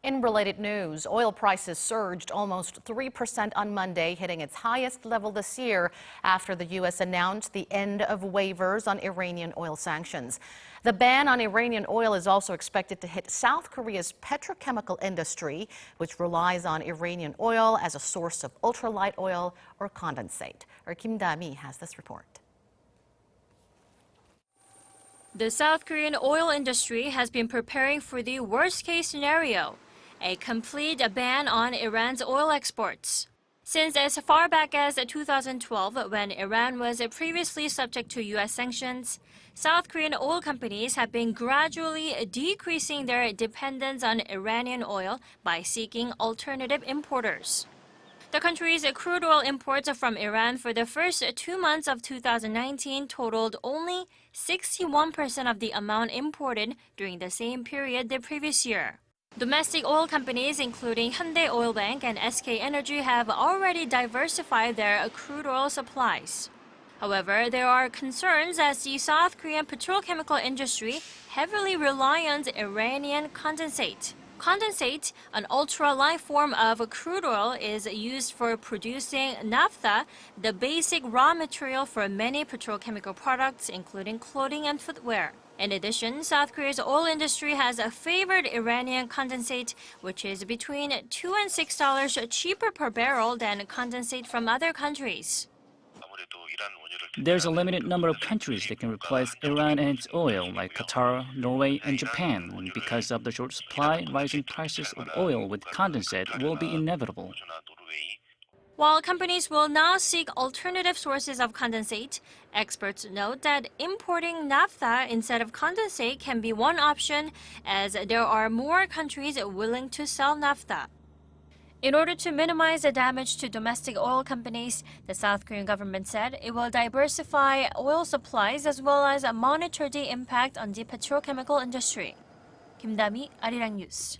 In related news, oil prices surged almost 3% on Monday, hitting its highest level this year after the U.S. announced the end of waivers on Iranian oil sanctions. The ban on Iranian oil is also expected to hit South Korea's petrochemical industry, which relies on Iranian oil as a source of ultralight oil or condensate. Our Kim Da-mi has this report. The South Korean oil industry has been preparing for the worst-case scenario, a complete ban on Iran's oil exports. Since as far back as 2012, when Iran was previously subject to U.S. sanctions, South Korean oil companies have been gradually decreasing their dependence on Iranian oil by seeking alternative importers. The country's crude oil imports from Iran for the first 2 months of 2019 totaled only 61% of the amount imported during the same period the previous year. Domestic oil companies, including Hyundai Oil Bank and SK Energy, have already diversified their crude oil supplies. However, there are concerns as the South Korean petrochemical industry heavily relies on Iranian condensate. Condensate, an ultralight form of crude oil, is used for producing naphtha, the basic raw material for many petrochemical products, including clothing and footwear. In addition, South Korea's oil industry has favored Iranian condensate, which is between $2 and $6 cheaper per barrel than condensate from other countries. There's a limited number of countries that can replace Iran and its oil, like Qatar, Norway, and Japan. Because of the short supply, rising prices of oil with condensate will be inevitable. While companies will now seek alternative sources of condensate, experts note that importing naphtha instead of condensate can be one option, as there are more countries willing to sell naphtha. In order to minimize the damage to domestic oil companies, the South Korean government said it will diversify oil supplies as well as monitor the impact on the petrochemical industry. Kim Da-mi, Arirang News.